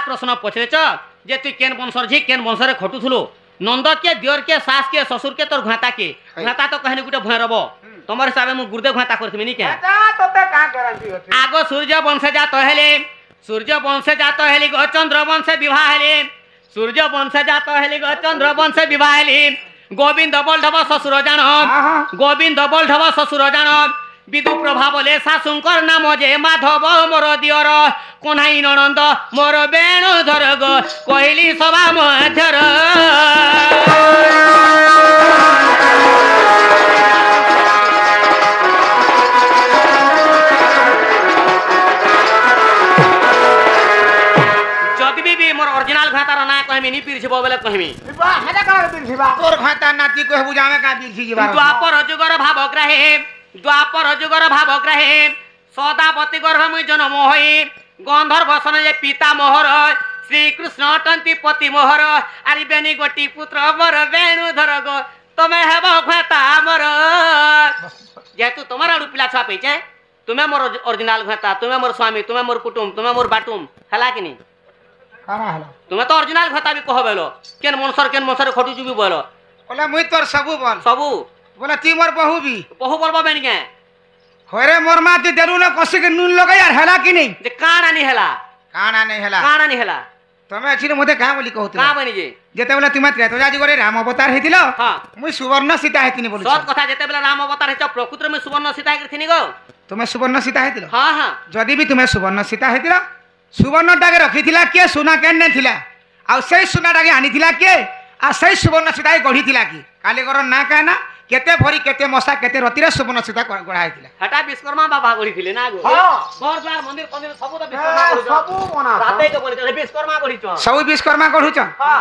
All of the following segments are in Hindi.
प्रश्न पचरेच जे तु केन वंशर झी केन वंशरे खटुथुलो नंद के दियर के सास के ससुर के तोर घाता के घाता तो कहनी गुटे भय रब तमर हिसाब में गुरुदेव घाता करथि नी के तोते का गारंटी होती आगो सूर्य वंश जात हेले सूर्य वंश जात हेले गो चंद्र वंश विवाह हेले सूर्य वंश जात हेले गो चंद्र वंश विवाह हेले गोविंद बल्लभ ससुर जान गोविंद बल्लभ ससुर जान विदु प्रभावले शाशुंकर नाम जे माधव मोर दियर कोनाई ननंद मोर वेणुधर गो कहली सभा मध्यर ओरिजिनल घातार ना कहमी नी पीरछबो बेले कहमी बा हेदा का पीरछबा तोर घाता नाती कहबु जामे का पीरछि जीवा द्वापर जुगर भाव ग्रहे सदापति गर्भ में जन्म होई गंधर्व सन जे पिता मोहर श्री कृष्ण टंती पति मोहर आरी बेनी गोटी पुत्र मोर वेणुधर गो तमे हेबो घाता मोर जेतु तुम्हारा पिला छुआ पेचे तुमे मोर ओरिजिनल घाता तुमे मोर स्वामी तुमे मोर कुटुम तुमे मोर बाटुम हला कि नी काना हला तुमे तो ओरिजिनल घाता भी कहबेलो केन मनसर खटु जुबी बोलो बोला मुई तोर सबु बोल सबु बोला ती मोर बहु भी बहु बोलबो बेन के होरे मोर मा ती देलु न कसी के नून लगा यार हला कि नहीं जे काना नी हला काना नहीं हला तमे अछि मते का बोली कहत का बनी जे जेते बेला तुमा त्रेतो जाजी करे राम अवतार हेतिलो हां मुई सुवर्ण सीता हेतिनी बोलु सत कथा जेते बेला राम अवतार हेच प्रकृति में सुवर्ण सीता करथिनी गो तुमे सुवर्ण सीता हेतिलो हां हां जदी भी तुमे सुवर्ण सीता हेतिलो सुवर्ण टाके रखिथिला के सोना केन थिला आ सही सोना टाके आनिथिला के आ सही सुवर्ण सीता गढिथिला की काले घर ना कहना केते भरी केते मसा केते रतिरे सुवर्ण सीता गढा हेतिला हटा विश्वकर्मा बाबा गढिथिले ना गो हां घर द्वार मंदिर सब तो विश्वकर्मा गढिछ सब बना राते के बोले विश्वकर्मा गढिछ सब विश्वकर्मा गढुछ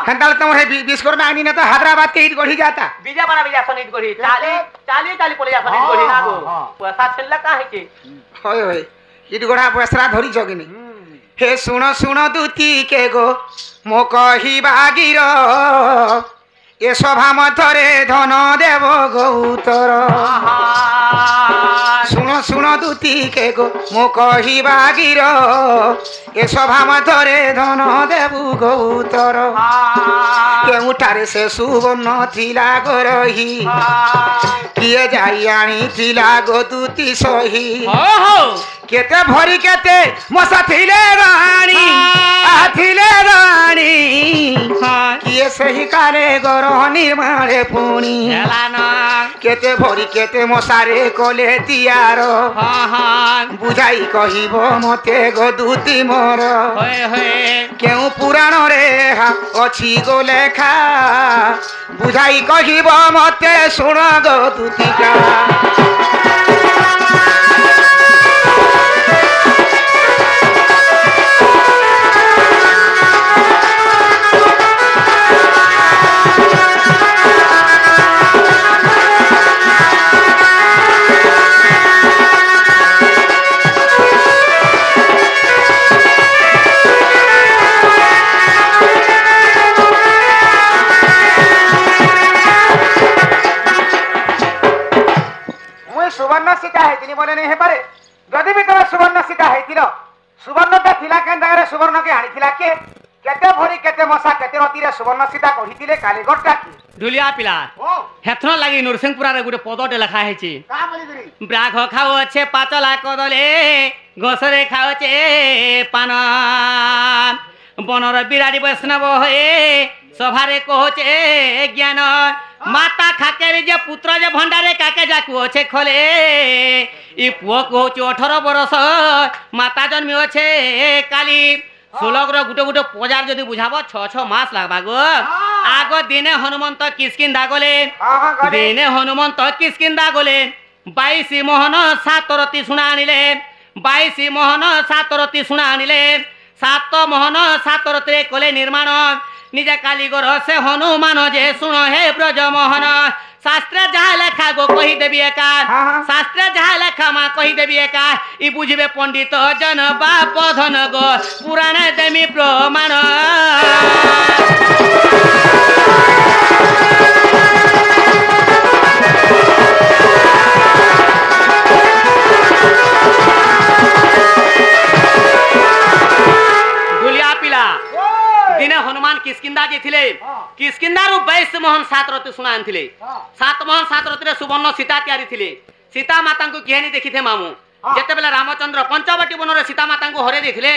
हंताल तुम हे विश्वकर्मा आनी न तो हैदराबाद के ईट गढी जाता बीजा बना बीजा सनीत गढी 40 पले जा सनीत गढी ना गो पैसा छल्ला का है के होय होय ईट गढा पैसा धरी जगिनी हे सुन सुन दूती के गो मो कही बागीर ए सभा मथरे धन देव गौतर सुन सुन दूती के गो मो कही बागीर ए सभा मथरे धन देव गौतर केउठारे से सुवर्ण थिला गरही किए जाई आनी थिला गो दूती सही केते भरी केते मसा थिले रानी आथिले रानी किए सही कारे गर निर्माणे पुणी केते भरी केते मसारे कले तियार बुझाई कहिब मते गो दूती मोर केउ पुराण रे अछि गो लेखा बुझाई कहिब मते सुन गो दूतिका सुवर्ण सीता हेतिनी बोले नहीं हे पारे जदी भी तोरा सुवर्ण सीता हेतिलो सुवर्णटा थिला केन दागरे सुवर्ण के आनिथिला के केते भरी केते मसा केते रतिरे सुवर्ण सीता कहिथिले काले गट्टा की ढुलिया पिला ओ हेथन लागि नरसिंहपुरा रे गुटे पदटे लेखा हेछि का बोली दिरी ब्राघ खाओ छे पातला कदले घोसरे खाओ छे पान बनर बिराड़ी वैष्णव हे सभारे कहोचे ज्ञान माता खाके जे पुत्र जे भंडारे काके जाकु अच्छे खोले ई पुओ को 18 बरस माता जन्मी अच्छे काली 16 गुटे गुटे पजार जदि बुझाबो 6 मास लागबा गो आगो दिने हनुमंत किसकिंदा गले दिने हनुमंत किसकिंदा गले 22 मोहन 7 रति सुना आनिले 22 मोहन 7 रति सुना आनिले 7 मोहन 7 रति कोले निर्माण निजे कालीगर से हनुमान जे सुन हे ब्रज मोहन शास्त्र जहाँ लेखा गो कही देवी एका शास्त्र जहाँ लेखा माँ कही देवी एका ई बुझबे पंडित जन बाप धन गो पुराण देमी प्रमाण दुलिया पिला दिने हनुमान किसकिंदा जेथिले किसकिंदारु 22 मोहन 7 रति सुना आनथिले 7 मोहन 7 रति रे सुवर्ण सीता तयारी थिले सीता माता को केहनी देखिथे मामू जेते बेला रामचंद्र पंचवटी वन रे सीता माता को हरे देथिले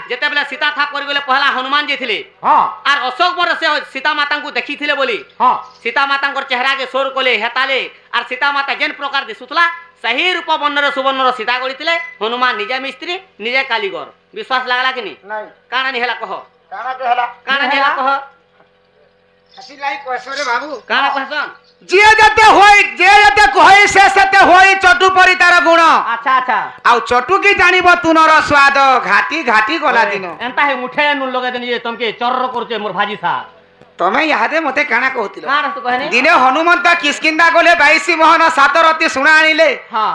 जेते बेला सीता था पर गेले पहला हनुमान जेथिले आर अशोक वर से सीता माता को देखिथिले बोली सीता माता को चेहरा के सोर कोले हेताले आर सीता माता जेन प्रकार दिसुतला सही रूप वर्णर सुवर्ण सीता गढ़ी हनुमान निजे मिस्त्री निजे कालीगर विश्वास लागला कि नहीं काना नहीं हला कह काना नहीं हला कह हसी लाई कहसो रे बाबू काना कहसन जे जते कहई से सेते होई चटु परि तार गुण अच्छा अच्छा आउ चटु की जानिबो तुनर स्वाद घाटी घाटी गला दिन एंता है मुठे नु लगे देनी जे तुमके चर्र करचे मोर भाजी सा तमे यादे मते काना कहतिलो काना तो कहने दिने हनुमंत किसकिंदा गले 22 मोहन 7 रति सुना आनिले हां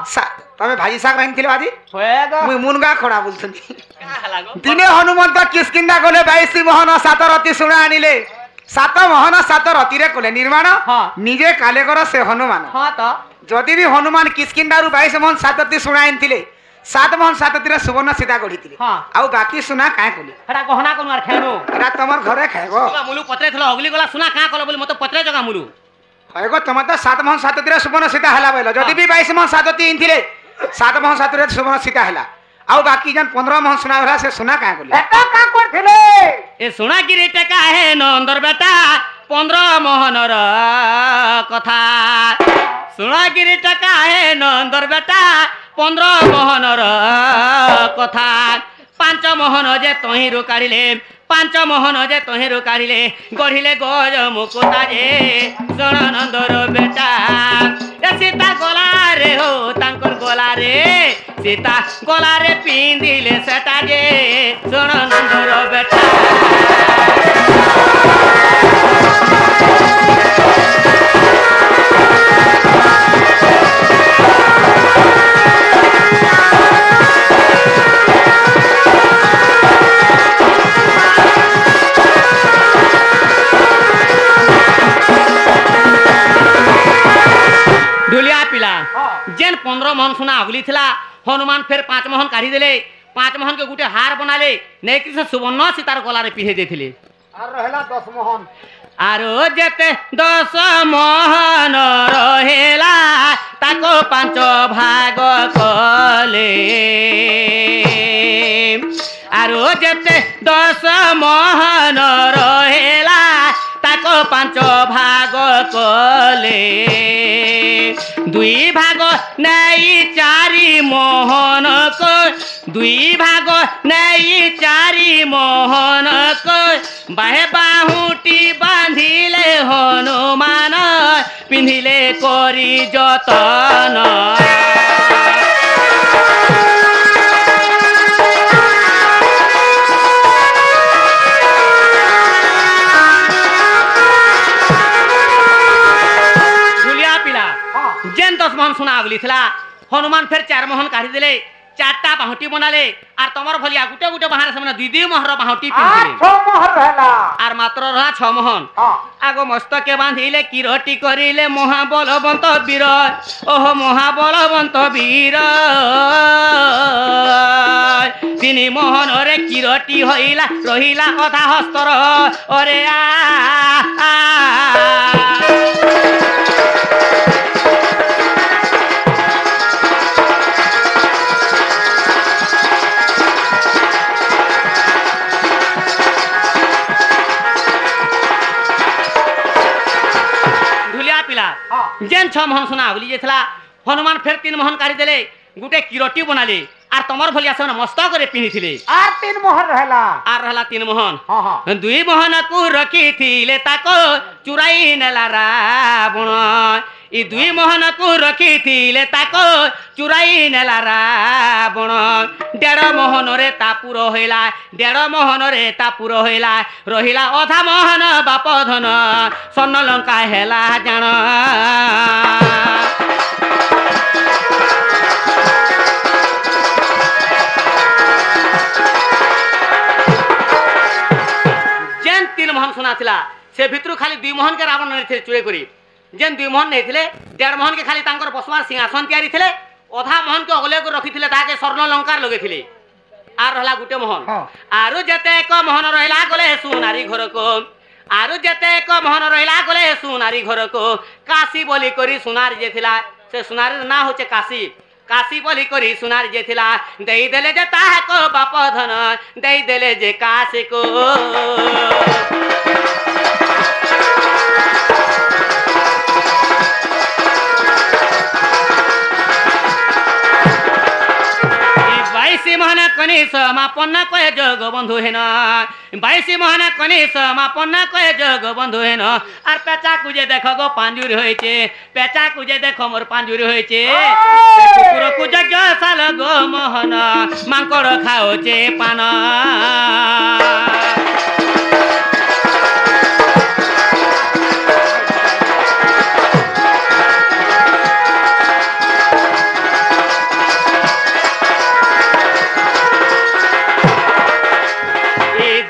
तमे भाजी साग रांथिले बाजी होएगा मुई मुनगा खड़ा बोलछनी का लागो दिने हनुमंत किसकिंदा गले 22 मोहन 7 रति सुना आनिले 7 मोहन 7 रति रे कोले निर्माण निजे काले कर से हनुमान हां तो जदि भी हनुमान किसकिंदारु 22 मोहन 7 रति सुना आनिथिले 7 मोहन 7 रति रे सुवर्ण सीता गढ़ीथिले आउ बाकी सुना काहे कोली हडा कहना कोन मार खेनु एरा तमर घरे खाइबो मुलु पत्रे थलो अगली गला सुना का कलो बोली मते पत्रे जगा मुलु होएगो तमे तो 7 मोहन 7 रति रे सुवर्ण सीता हला बैलो जदि भी 22 मोहन 7 रति इनथिले 7 मोहन 7 रति सुवर्ण सीता हला आउ बाकी जन 15 मोहन सुना होला से सुना काहे कोली एटा का करथिले ए सुना गिरिटे का है नंदर बेटा 15 मोहन र कथा सुना गिरिटे का है नंदर बेटा 15 मोहन र कथा 5 मोहन जे तहिरु काढिले 5 मोहन जे तहिरु काढिले गढिले गज मुकुता जे सुन नंदर बेटा ए सीता गला रे हो तांकर गला रे सीता गला रे पिंदिले सेटा जे सुन नंदर बेटा ढुलिया पिला जेन 15 मोहन सुना अगली थिला हनुमान फिर 5 मोहन काढ़ी देले 5 मोहन के गुटे हार बनाले नेकी से सुवर्ण सीतार गला रे पिहे देथिले आर रहला 10 मोहन आरो जेते 10 मोहन रहेला ताको 5 भाग कले आरो जेते 10 मोहन रहेला ताको 5 भाग कले 2 भाग नहीं 4 मोहन को 2 भाग नहीं 4 मोहन को बाहे बाहुटी बांधिले हनुमान पिंधिले करी जतन जेन 10 मोहन सुना अगली थिला हनुमान फिर 4 मोहन काढ़ी देले 4टा बाहुटी बनाले आर तमर भलिया गुटे गुटे बाहर से दीदी मोहर बाहुटी पिंधिले 6 मोहन रहला आर मात्र रहा 6 मोहन आगो मस्तके बांधिले किरटी करिले महाबलवंत वीर ओहो महाबलवंत वीर 3 मोहन रे किरटी होइला रहिला अधा हस्तर अरे जेन 6 मोहन सुना बोली जेथला हनुमान फिर 3 मोहन काढ़ी देले गुटे किरटी बनाले आर तमर भलिया से मस्तक रे पिनिथिले आर 3 मोहन रहला 3 मोहन 2 मोहन को रखिथिले ताको चुराई नेला रावण ई 2 मोहन को रखिथिले ताको चुराई नेला रावण 1.5 मोहन रे तापुर होइला 1.5 मोहन रे तापुर होइला रहिला अधा मोहन बाप धन स्वर्ण लंका हेला जान जेन 3 मोहन सुना थिला से भितरु खाली 2 मोहन के रावण ने चुरे करी जेन 2 मोहन नहीं थिले 1.5 मोहन के खाली तांकर बसवार सिंहासन तैयारी थिले अधा मोहन के अगले को रखी थिले ताके स्वर्ण लंकार लगे थिले আর রহলা গুটে মোহন হ্যাঁ। আরু যেতে এক মোহন রহিলা গলে সুনারী ঘরকো আরু যেতে এক মোহন রহিলা গলে সুনারী ঘরকো কাশী বলি করি সুনার যে থিলা সে সুনারীর না হচ্ছে কাশী কাশী বলি করি সুনার যে থিলা দেই দেলে যে তাহাকো বাপ ধন দেই দেলে যে কাশী কো বাইশি মহানা কনি সমাপন্ন কয়ে যোগ বন্ধু হেন বাইশি মহানা কনি সমাপন্ন কয়ে যোগ বন্ধু হেন আর পেঁচা কুজে দেখো গো পাঞ্জুরি হয়েছে পেঁচা কুজে দেখো মোর পাঞ্জুরি হয়েছে কুকুর কুযজ্ঞ সাল গো মোহন মাଙ୍କড় খাওছে পান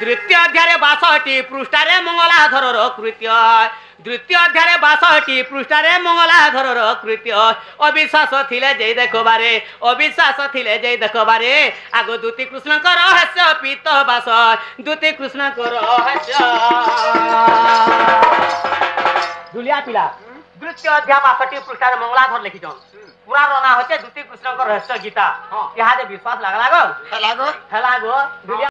দ্বিতীয় অধ্যায়ে 62 পৃষ্ঠারে মঙ্গলাধরর কৃত্য দ্বিতীয় অধ্যায়ে 62 পৃষ্ঠারে মঙ্গলাধরর কৃত্য অবিশ্বাস থিলে যেই দেখবারে অবিশ্বাস থিলে যেই দেখবারে আগ দ্যুতি কৃষ্ণঙ্কর রহস্য পিত বাস দ্যুতি কৃষ্ণঙ্কর রহস্য দুলিয়া পিলা দ্বিতীয় অধ্যায় 62 পৃষ্ঠারে মঙ্গলাধর লিখিছন পুরা রনা হচ্ছে দ্যুতি কৃষ্ণঙ্কর রহস্য গীতা ইহাদে বিশ্বাস লাগা লাগো লাগো হেলাগো দুলিয়া